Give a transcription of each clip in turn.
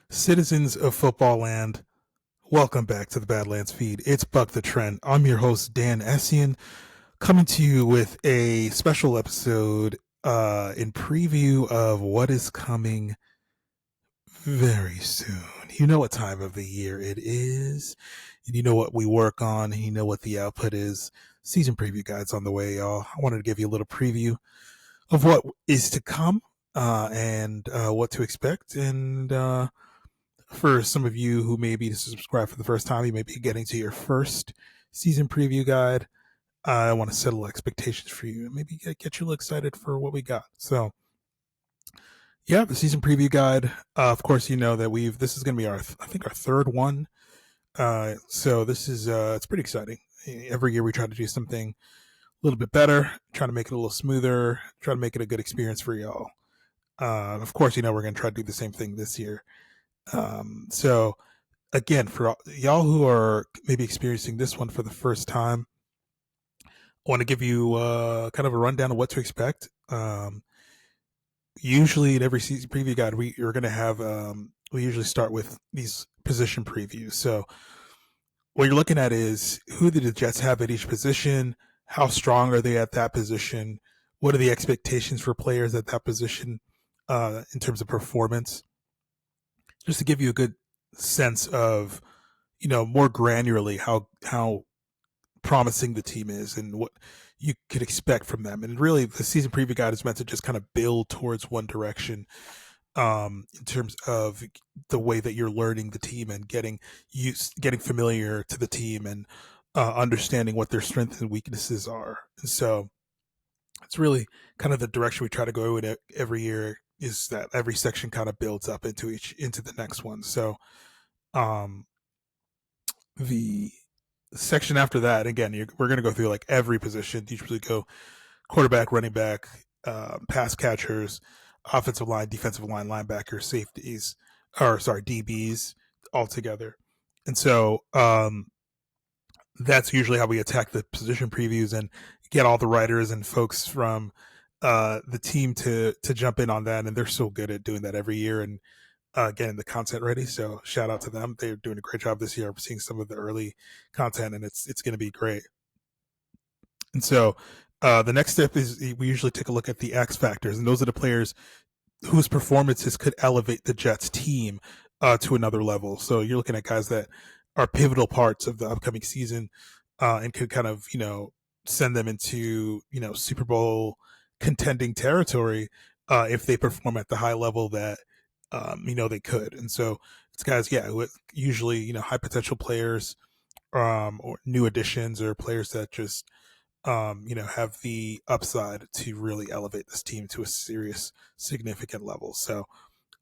Citizens of football land, welcome back to the Badlands feed. It's Buck the Trend. I'm your host, Dan Essian, coming to you with a special episode in preview of what is coming very soon. You know what time of the year it is, and you know what we work on, and you know what the output is. Season preview guide's on the way, y'all. I wanted to give you a little preview of what is to come and what to expect, and for some of you who may be subscribed for the first time, you may be getting to your first season preview guide. I want to settle expectations for you and maybe get you a little excited for what we got. So, yeah, the season preview guide. Of course, you know that this is going to be our third one. So this is it's pretty exciting. Every year we try to do something a little bit better, try to make it a little smoother, try to make it a good experience for y'all. Of course, you know we're going to try to do the same thing this year. So again, for y'all who are maybe experiencing this one for the first time, I want to give you kind of a rundown of what to expect. Usually in every season preview guide, we're going to have, we usually start with these position previews. So what you're looking at is who do the Jets have at each position? How strong are they at that position? What are the expectations for players at that position in terms of performance? Just to give you a good sense of, more granularly how promising the team is and what you could expect from them. And really, the season preview guide is meant to just kind of build towards one direction in terms of the way that you're learning the team and getting familiar to the team and understanding what their strengths and weaknesses are. And so it's really kind of the direction we try to go in every year, is that every section kind of builds up into the next one. So the section after that, again, we're going to go through like every position. Usually go quarterback, running back, pass catchers, offensive line, defensive line, linebackers, safeties, DBs all together. And so that's usually how we attack the position previews and get all the writers and folks from the team to jump in on that. And they're so good at doing that every year and getting the content ready. So shout out to them. They're doing a great job this year. I'm seeing some of the early content, and it's going to be great. And so the next step is we usually take a look at the X factors, and those are the players whose performances could elevate the Jets team to another level. So you're looking at guys that are pivotal parts of the upcoming season and could kind of, send them into, Super Bowl contending territory if they perform at the high level that, they could. And so it's guys, with usually, high potential players or new additions or players that just, have the upside to really elevate this team to a serious, significant level. So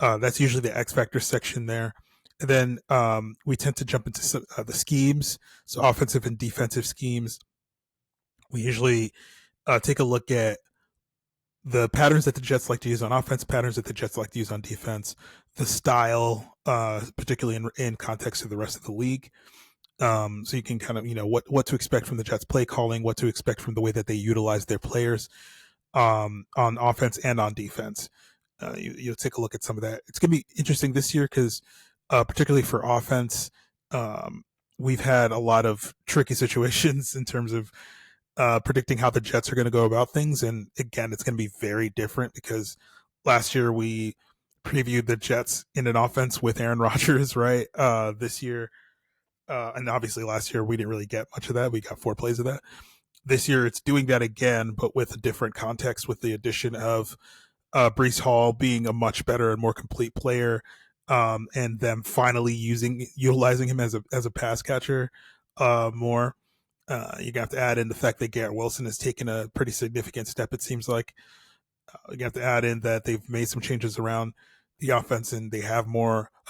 that's usually the X Factor section there. And then we tend to jump into the schemes, so offensive and defensive schemes. We usually take a look at the patterns that the Jets like to use on offense, patterns that the Jets like to use on defense, the style, particularly in context of the rest of the league. So you can kind of, what to expect from the Jets play calling, what to expect from the way that they utilize their players on offense and on defense. You'll take a look at some of that. It's going to be interesting this year because particularly for offense, we've had a lot of tricky situations in terms of predicting how the Jets are going to go about things. And again, it's going to be very different because last year we previewed the Jets in an offense with Aaron Rodgers, right? This year, and obviously last year we didn't really get much of that. We got 4 plays of that. This year it's doing that again, but with a different context, with the addition of Breece Hall being a much better and more complete player, and them finally utilizing him as a pass catcher more. You have to add in the fact that Garrett Wilson has taken a pretty significant step, it seems like. You have to add in that they've made some changes around the offense and they have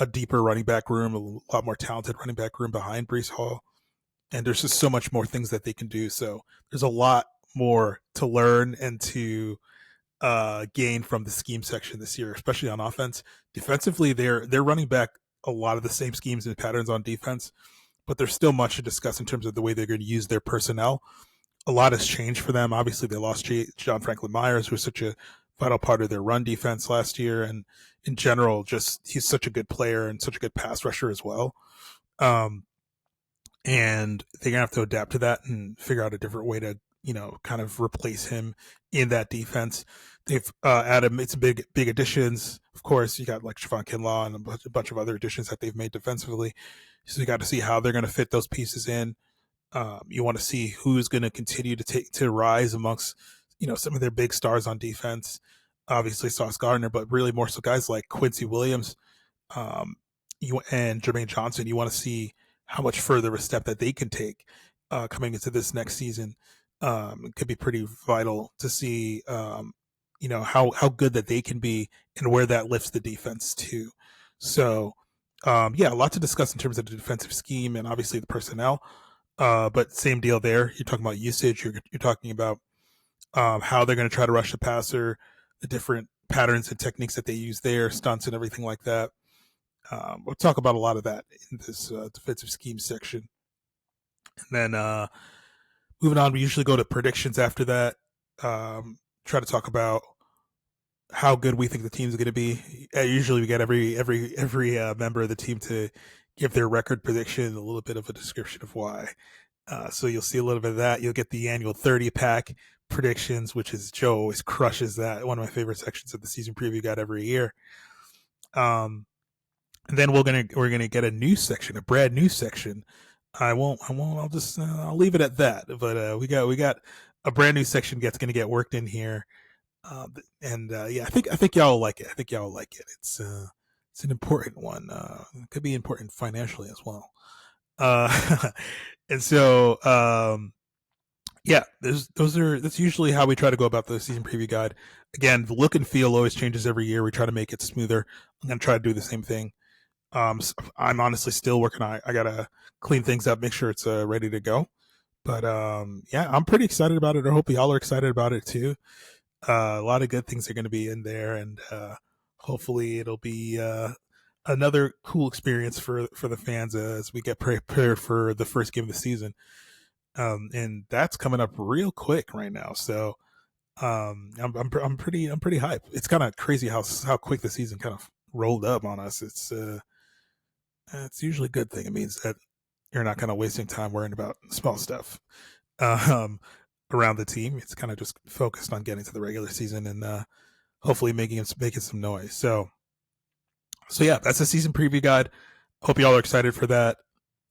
a deeper running back room, a lot more talented running back room behind Breece Hall. And there's just so much more things that they can do. So there's a lot more to learn and to gain from the scheme section this year, especially on offense. Defensively, they're running back a lot of the same schemes and patterns on defense, but there's still much to discuss in terms of the way they're going to use their personnel. A lot has changed for them. Obviously, they lost John Franklin Myers, who was such a vital part of their run defense last year, and in general, just he's such a good player and such a good pass rusher as well. Um, and they're gonna have to adapt to that and figure out a different way to kind of replace him in that defense. They've added made some big additions. Of course, you got like Javon Kinlaw and a bunch of other additions that they've made defensively. So you got to see how they're going to fit those pieces in. You want to see who's going to continue to rise amongst some of their big stars on defense. Obviously, Sauce Gardner, but really more so guys like Quincy Williams, um, and Jermaine Johnson. You want to see how much further of a step that they can take coming into this next season. It could be pretty vital to see, how good that they can be and where that lifts the defense too. So, yeah, a lot to discuss in terms of the defensive scheme and obviously the personnel. But same deal there. You're talking about usage. You're talking about how they're going to try to rush the passer, the different patterns and techniques that they use there, stunts and everything like that. We'll talk about a lot of that in this defensive scheme section. And then moving on, we usually go to predictions after that. Try to talk about how good we think the team's going to be. Usually, we get every member of the team to give their record prediction, a little bit of a description of why. So you'll see a little bit of that. You'll get the annual 30-pack predictions, which is Joe always crushes that. One of my favorite sections of the season preview guide every year. And then we're gonna get a news section, a brand new section. I'll just I'll leave it at that. But we got a brand new section that's gonna get worked in here. And yeah, I think y'all like it. I think y'all like it. It's an important one. It could be important financially as well. And so yeah, that's usually how we try to go about the season preview guide. Again, the look and feel always changes every year. We try to make it smoother. I'm gonna try to do the same thing. So I'm honestly still working on it. I gotta clean things up, make sure it's ready to go. But yeah, I'm pretty excited about it. I hope y'all are excited about it too. A lot of good things are going to be in there, and hopefully it'll be another cool experience for the fans as we get prepared for the first game of the season. And that's coming up real quick right now. So I'm pretty hyped. It's kind of crazy how quick the season kind of rolled up on us. It's usually a good thing. It means that you're not kind of wasting time worrying about small stuff um, around the team. It's kind of just focused on getting to the regular season and hopefully making some noise. So yeah, that's a season preview guide. Hope y'all are excited for that.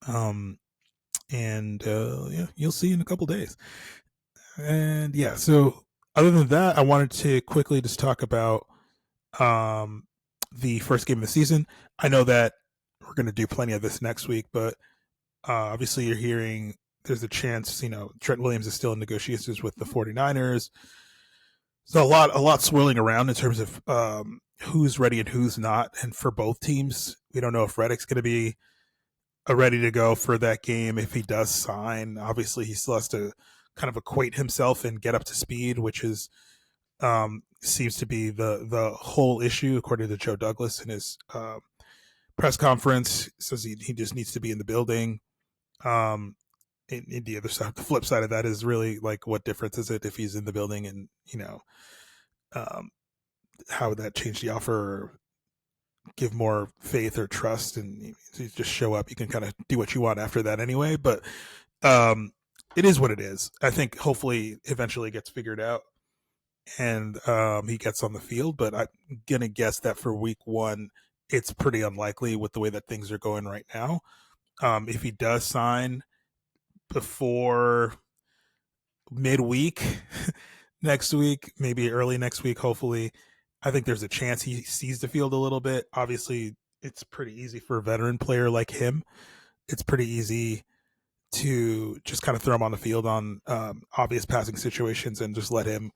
And yeah, you'll see in a couple days. And yeah, so other than that, I wanted to quickly just talk about the first game of the season. I know that we're going to do plenty of this next week, but obviously you're hearing there's a chance, Trent Williams is still in negotiations with the 49ers. So a lot swirling around in terms of who's ready and who's not. And for both teams, we don't know if Reddick's going to be ready to go for that game. If he does sign, obviously he still has to kind of acquaint himself and get up to speed, which is seems to be the whole issue, according to Joe Douglas in his press conference. Says he just needs to be in the building. In the other side, the flip side of that is really like, what difference is it if he's in the building, and how would that change the offer or give more faith or trust? And you just show up, you can kind of do what you want after that anyway. But it is what it is. I think hopefully eventually it gets figured out and he gets on the field. But I'm gonna guess that for week one, it's pretty unlikely with the way that things are going right now. If he does sign before midweek next week, maybe early next week, hopefully, I think there's a chance he sees the field a little bit. Obviously, it's pretty easy for a veteran player like him. It's pretty easy to just kind of throw him on the field on obvious passing situations and just let him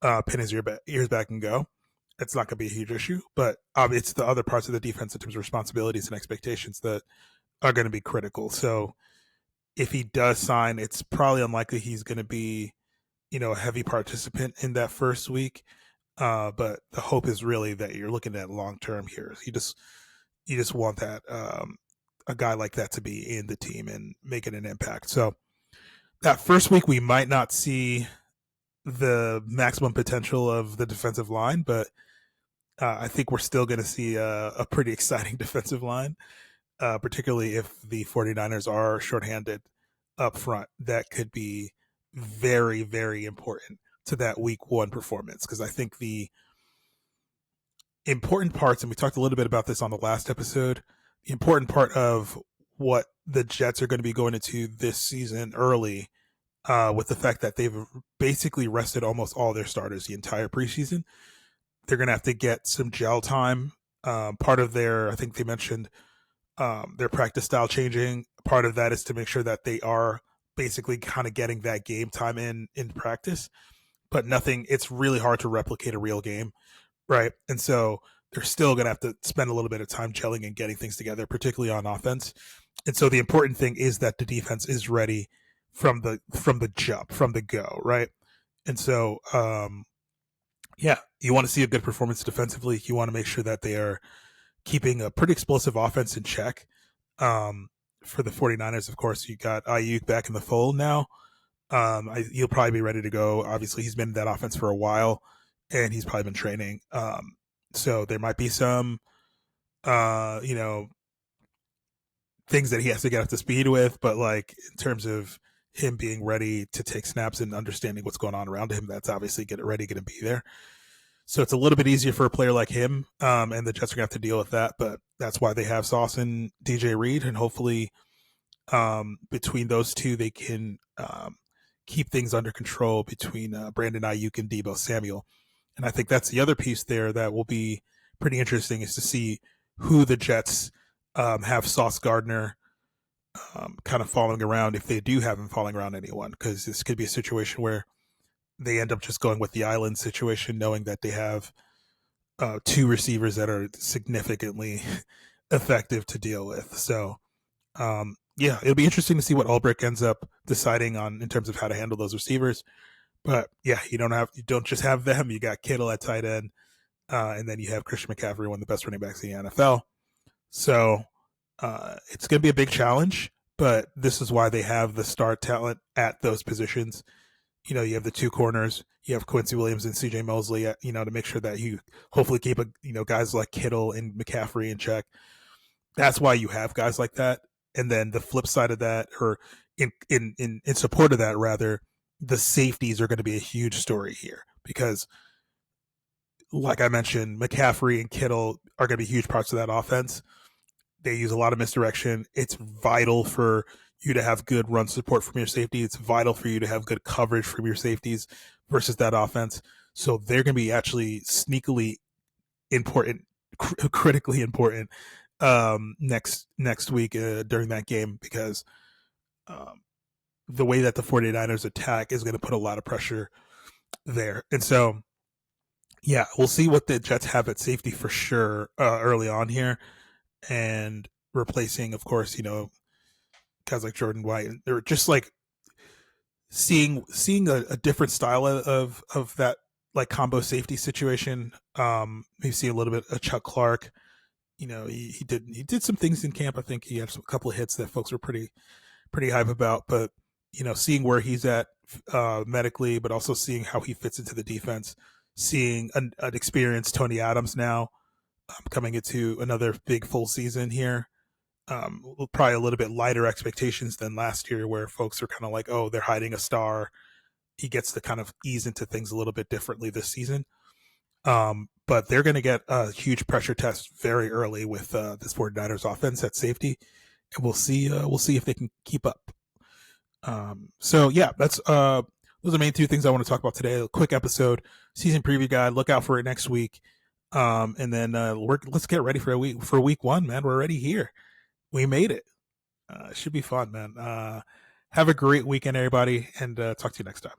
pin his ears back and go. It's not going to be a huge issue, but it's the other parts of the defense in terms of responsibilities and expectations that are going to be critical. So if he does sign, it's probably unlikely he's going to be, a heavy participant in that first week. But the hope is really that you're looking at long term here. You just want that a guy like that to be in the team and making an impact. So that first week we might not see the maximum potential of the defensive line, but I think we're still going to see a pretty exciting defensive line, particularly if the 49ers are shorthanded up front. That could be very, very important to that week one performance, because I think the important parts, and we talked a little bit about this on the last episode, the important part of what the Jets are going to be going into this season early, with the fact that they've basically rested almost all their starters the entire preseason. They're going to have to get some gel time. Part of their, I think they mentioned their practice style changing. Part of that is to make sure that they are basically kind of getting that game time in practice, but nothing, it's really hard to replicate a real game, right? And so they're still going to have to spend a little bit of time gelling and getting things together, particularly on offense. And so the important thing is that the defense is ready from the jump, from the go, right? And so yeah, you want to see a good performance defensively. You want to make sure that they are keeping a pretty explosive offense in check. For the 49ers, of course, you got Ayuk back in the fold now. He'll probably be ready to go. Obviously, he's been in that offense for a while, and he's probably been training. So there might be some, things that he has to get up to speed with, but like in terms of him being ready to take snaps and understanding what's going on around him, that's obviously going to be there. So it's a little bit easier for a player like him, and the Jets are going to have to deal with that. But that's why they have Sauce and DJ Reed, and hopefully between those two, they can keep things under control between Brandon Ayuk and Deebo Samuel. And I think that's the other piece there that will be pretty interesting, is to see who the Jets have Sauce Gardner kind of following around, if they do have him following around anyone, because this could be a situation where they end up just going with the island situation, knowing that they have two receivers that are significantly effective to deal with. So, yeah, it'll be interesting to see what Ulbrich ends up deciding on in terms of how to handle those receivers. But yeah, you don't just have them. You got Kittle at tight end, and then you have Christian McCaffrey, one of the best running backs in the NFL. So it's going to be a big challenge, but this is why they have the star talent at those positions. You have the two corners, you have Quincy Williams and CJ Mosley, to make sure that you hopefully keep guys like Kittle and McCaffrey in check. That's why you have guys like that. And then the flip side of that, or in support of that rather, the safeties are going to be a huge story here, because like I mentioned, McCaffrey and Kittle are going to be huge parts of that offense. They use a lot of misdirection. It's vital for you to have good run support from your safety. It's vital for you to have good coverage from your safeties versus that offense. So they're going to be actually sneakily important, critically important next week during that game, because the way that the 49ers attack is going to put a lot of pressure there. And so, yeah, we'll see what the Jets have at safety for sure early on here, and replacing, of course, guys like Jordan White. They're just like seeing a different style of that like combo safety situation. You see a little bit of Chuck Clark. He did some things in camp. I think he had a couple of hits that folks were pretty hype about. But seeing where he's at medically, but also seeing how he fits into the defense. Seeing an experienced Tony Adams now coming into another big full season here. Probably a little bit lighter expectations than last year, where folks are kind of like, oh, they're hiding a star. He gets to kind of ease into things a little bit differently this season. But they're going to get a huge pressure test very early with this 49ers offense at safety, and we'll see if they can keep up. So yeah, that's those are the main two things I want to talk about today. A quick episode, season preview guide. Look out for it next week. And then let's get ready for week one, man. We're already here. We made it. It should be fun, man. Have a great weekend, everybody, and talk to you next time.